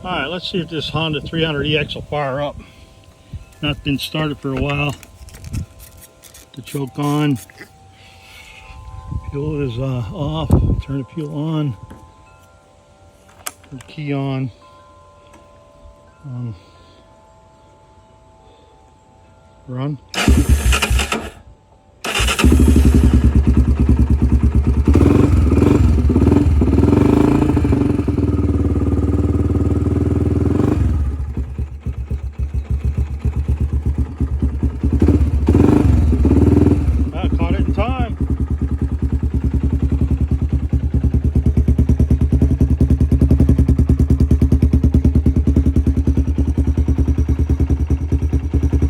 Alright, let's see if this Honda 300EX will fire up. Not been started for a while. The choke on. Fuel is off. Turn the fuel on. Turn the key on. Run.